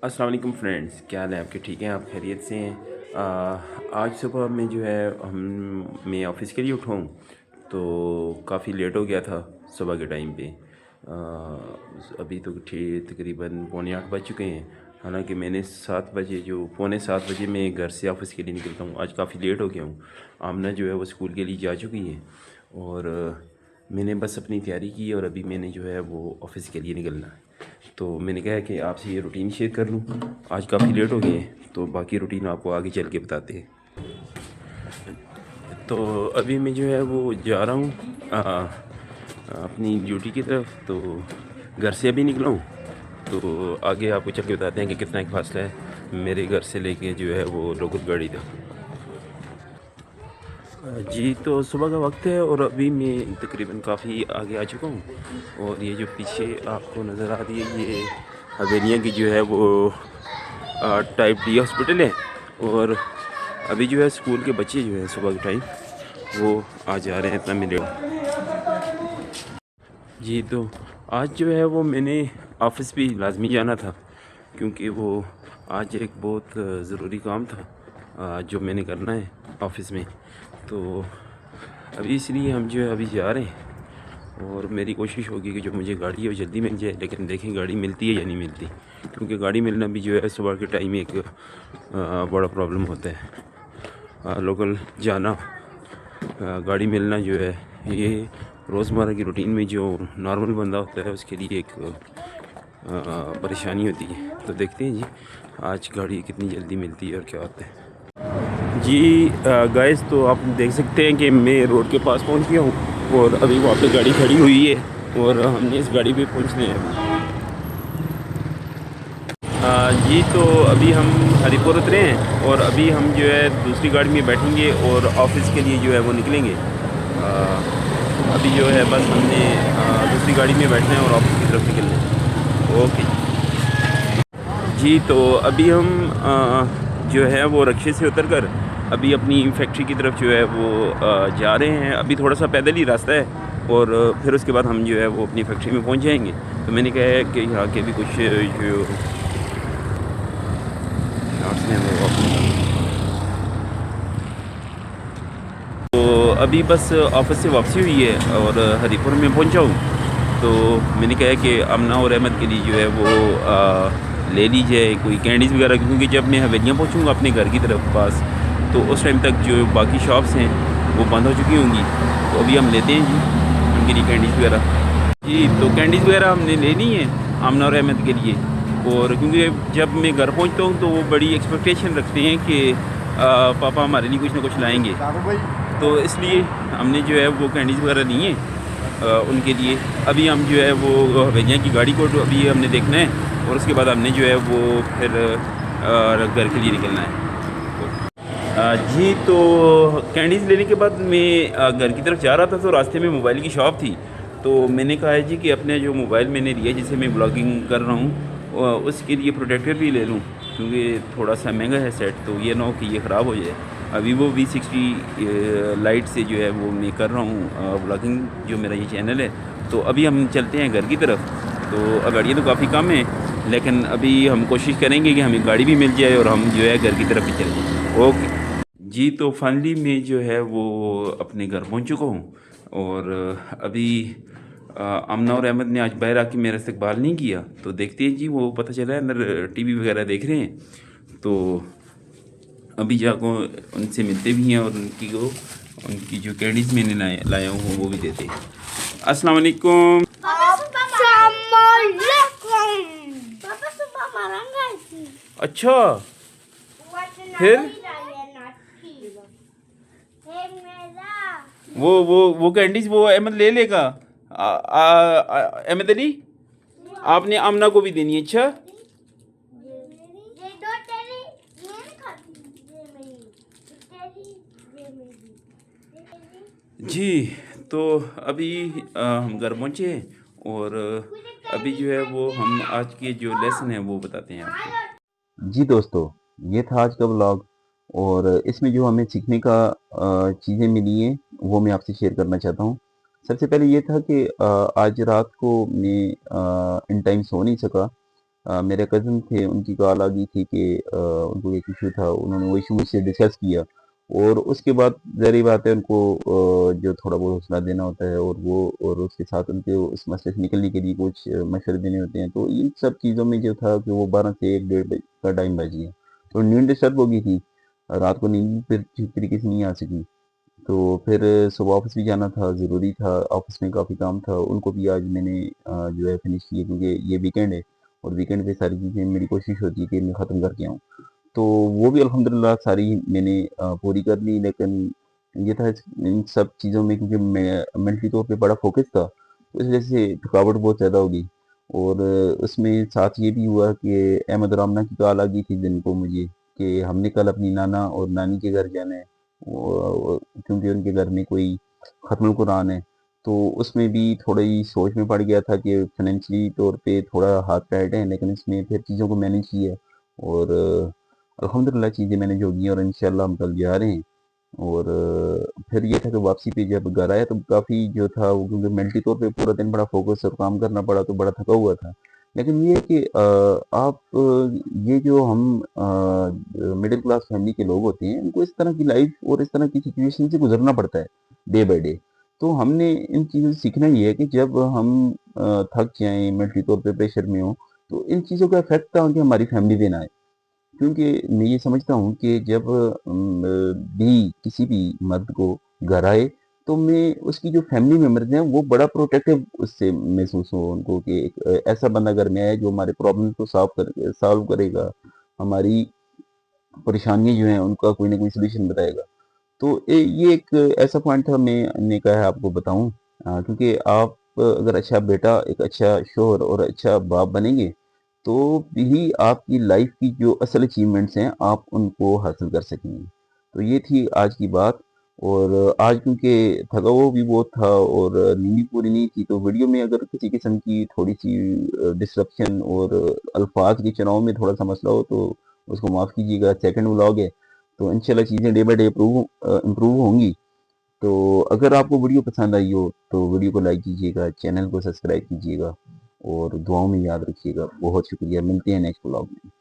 अस्सलाम वालेकुम फ्रेंड्स, क्या हाल है आपके? ठीक हैं? आप खैरियत से हैं? आज सुबह में जो है मैं ऑफ़िस के लिए उठा हूँ, तो काफ़ी लेट हो गया था सुबह के टाइम पे। अभी तो तकरीबन पौने 8 बज चुके हैं। हालांकि मैंने 7 बजे जो पौने 7 बजे मैं घर से ऑफ़िस के लिए निकलता हूँ। आज काफ़ी लेट हो गया हूँ। आमना जो है वो स्कूल के लिए जा चुकी है और मैंने बस अपनी तैयारी की और अभी मैंने जो है वो ऑफ़िस के लिए निकलना है। तो मैंने कहा कि आपसे ये रूटीन शेयर कर लूँ। आज काफ़ी लेट हो गए हैं, तो बाकी रूटीन आपको आगे चल के बताते हैं। तो अभी मैं जो है वो जा रहा हूँ अपनी ड्यूटी की तरफ। तो घर से अभी निकला हूँ, तो आगे आपको चल के बताते हैं कि कितना एक फासला है मेरे घर से लेके जो है वो लोकल गाड़ी तक। जी, तो सुबह का वक्त है और अभी मैं तकरीबन काफ़ी आगे आ चुका हूँ और ये जो पीछे आपको नज़र आ रही है ये हवेलियाँ की जो है वो टाइप डी हॉस्पिटल है। और अभी जो है स्कूल के बच्चे जो है सुबह के टाइम वो आ जा रहे हैं, इतना मिले। जी, तो आज जो है वो मैंने ऑफ़िस भी लाज़मी जाना था, क्योंकि वो आज एक बहुत ज़रूरी काम था जो मैंने करना है ऑफ़िस में। तो अभी इसलिए हम जो है अभी जा रहे हैं और मेरी कोशिश होगी कि जो मुझे गाड़ी है वो जल्दी मिल जाए, लेकिन देखें गाड़ी मिलती है या नहीं मिलती, क्योंकि गाड़ी मिलना भी जो है सुबह के टाइम एक बड़ा प्रॉब्लम होता है। लोकल जाना, गाड़ी मिलना जो है ये रोज़मर्रा की रूटीन में जो नॉर्मल बंदा होता है उसके लिए एक परेशानी होती है। तो देखते हैं जी आज गाड़ी कितनी जल्दी मिलती है और क्या होता है। जी गाइस, तो आप देख सकते हैं कि मैं रोड के पास पहुंच गया हूँ और अभी वहाँ पे गाड़ी खड़ी हुई है और हमने इस गाड़ी पे पहुंचने हैं। जी, तो अभी हम हरिपुर उतरे हैं और अभी हम जो है दूसरी गाड़ी में बैठेंगे और ऑफिस के लिए जो है वो निकलेंगे। अभी जो है बस हमने दूसरी गाड़ी में बैठना है और ऑफिस की तरफ निकलना है। ओके जी, तो अभी हम जो है वो रक्शे से उतर कर अभी अपनी फैक्ट्री की तरफ जो है वो जा रहे हैं। अभी थोड़ा सा पैदल ही रास्ता है और फिर उसके बाद हम जो है वो अपनी फैक्ट्री में पहुंच जाएंगे। तो मैंने कहा है कि यहाँ के भी कुछ जो शॉट्स हैं वो तो अभी बस ऑफिस से वापसी हुई है और हरिपुर में पहुंचा हूँ। तो मैंने कहा है कि अमना और अहमद के लिए जो है वो ले ली जाए कोई कैंडीज़ वगैरह, क्योंकि जब मैं हवेलियाँ पहुँचूँगा अपने घर की तरफ पास तो उस टाइम तक जो बाकी शॉप्स हैं वो बंद हो चुकी होंगी। तो अभी हम लेते हैं जी उनके लिए कैंडीज़ वगैरह। जी, तो कैंडीज़ वगैरह हमने लेनी है आमना और अहमद के लिए। और क्योंकि जब मैं घर पहुंचता हूं तो वो बड़ी एक्सपेक्टेशन रखते हैं कि पापा हमारे लिए कुछ ना कुछ लाएंगे, तो इसलिए हमने जो है वो कैंडीज़ वगैरह ली हैं उनके लिए। अभी हम जो है वो हवेलियाँ की गाड़ी को अभी हमने देखना है और उसके बाद हमने जो है वो फिर घर के लिए निकलना है। जी, तो कैंडीज़ लेने के बाद मैं घर की तरफ जा रहा था तो रास्ते में मोबाइल की शॉप थी। तो मैंने कहा है जी कि अपने जो मोबाइल मैंने लिया जिसे मैं ब्लॉगिंग कर रहा हूँ उसके लिए प्रोटेक्टर भी ले लूँ, क्योंकि थोड़ा सा महंगा है सेट, तो ये ना हो कि ये ख़राब हो जाए। अभी वो V60 लाइट से जो है वो मैं कर रहा हूँ ब्लॉगिंग, जो मेरा ये चैनल है। तो अभी हम चलते हैं घर की तरफ। तो गाड़ियाँ तो काफ़ी कम हैं, लेकिन अभी हम कोशिश करेंगे कि हमें गाड़ी भी मिल जाए और हम जो है घर की तरफ भी चलें। ओके जी, तो फाइनली मैं जो है वो अपने घर पहुंच चुका हूँ और अभी आमना और अहमद ने आज बाहर आके मेरा इस्तकबाल नहीं किया। तो देखते हैं जी, वो पता चला है अंदर टीवी वगैरह देख रहे हैं। तो अभी जाको उनसे मिलते भी हैं और उनकी जो कैंडीज़ मैंने लाया हूँ वो भी देते हैं। अस्सलाम वालेकुम। पापा सुबह मारेंगे ऐसी। अच्छा, फिर वो कैंडीज वो अहमद ले लेगा। अहमद अली, आपने आमना को भी देनी है। अच्छा जी, तो अभी हम घर पहुँचे और अभी जो है वो हम आज के जो लेसन है वो बताते हैं आपको। जी दोस्तों, ये था आज का व्लॉग और इसमें जो हमें सीखने का चीज़ें मिली हैं वो मैं आपसे शेयर करना चाहता हूँ। सबसे पहले ये था कि आज रात को मैं इन टाइम सो नहीं सका मेरे कज़न थे, उनकी कॉल आ गई थी कि उनको एक इशू था, उन्होंने वो इशू मुझसे डिस्कस किया और उसके बाद ज़ाहिर बात है उनको जो थोड़ा बहुत हौसला देना होता है और वो और उसके साथ उनके उस मसले से निकलने के लिए कुछ मशवरे देने होते हैं। तो इन सब चीज़ों में जो था कि वो 12 से 1 डेढ़ बजे का टाइम बज गया। तो नींद डिस्टर्ब हो गई थी, रात को नींद फिर ठीक तरीके से नहीं आ सकी। तो फिर सुबह ऑफ़िस भी जाना था, ज़रूरी था, ऑफ़िस में काफ़ी काम था, उनको भी आज मैंने जो है फ़िनिश किए क्योंकि ये वीकेंड है और वीकेंड पे सारी चीज़ें मेरी कोशिश होती है कि मैं ख़त्म करके आऊँ। तो वो भी अल्हम्दुलिल्लाह सारी मैंने पूरी कर ली, लेकिन ये था इन सब चीज़ों में क्योंकि मैं मेंटली तौर पे बड़ा फ़ोकस था, तो इस वजह से थकावट बहुत ज़्यादा हो गई और उसमें साथ ये भी हुआ कि अहमद रामना की कॉल आ गई थी दिन को मुझे कि हमने कल अपनी नाना और नानी के घर जाना है। क्योंकि उनके घर में कोई ख़त्मुल कुरान है, तो उसमें भी थोड़ी सोच में पड़ गया था कि फाइनेंशियली तौर पे थोड़ा हाथ टाइट है, लेकिन इसमें फिर चीज़ों को मैनेज किया और अल्हम्दुलिल्लाह चीज़ें मैनेज हो गई और इंशाल्लाह हम कल जा रहे हैं। और फिर ये था कि वापसी पे जब घर आया तो काफ़ी जो था वो क्योंकि मेंटली तौर पे पूरा दिन बड़ा फोकस और काम करना पड़ा तो बड़ा थका हुआ था। लेकिन ये है कि आप ये जो हम मिडिल क्लास फैमिली के लोग होते हैं, उनको इस तरह की लाइफ और इस तरह की सिचुएशन से गुजरना पड़ता है डे बाय डे। तो हमने इन चीज़ों से सीखना ये है कि जब हम थक जाएँ, मेंटली तौर पे प्रेशर में हों, तो इन चीज़ों का इफ़ेक्ट आगे हमारी फैमिली पे ना आए। क्योंकि मैं ये समझता हूँ कि जब भी किसी भी मर्द को घर आए तो मैं उसकी जो फैमिली मेंबर्स हैं वो बड़ा प्रोटेक्टिव उससे महसूस हो उनको कि एक ऐसा बंदा घर में आए जो हमारे प्रॉब्लम को सॉल्व करेगा, हमारी परेशानियाँ जो हैं उनका कोई ना कोई सॉल्यूशन बताएगा। तो ये एक ऐसा पॉइंट था मैंने कहा है आपको बताऊँ क्योंकि आप अगर अच्छा बेटा, एक अच्छा शौहर और अच्छा बाप बनेंगे, तो ही आपकी लाइफ की जो असल अचीवमेंट्स हैं, आप उनको हासिल कर सकेंगे। तो ये थी आज की बात और आज क्योंकि थका हुआ भी बहुत था और नींद भी पूरी नहीं थी, तो वीडियो में अगर किसी किस्म की थोड़ी-सी डिस्रप्शन और अल्फाज के चुनाव में थोड़ा-सा मसला हो, तो उसको माफ़ कीजिएगा। सेकंड व्लॉग है, तो इंशाल्लाह चीज़ें डे बाय डे इम्प्रूव होंगी। तो अगर आपको वीडियो पसंद आई हो तो वीडियो को लाइक कीजिएगा, चैनल को सब्सक्राइब कीजिएगा और दुआओं में याद रखिएगा। बहुत शुक्रिया, मिलते हैं नेक्स्ट व्लॉग में।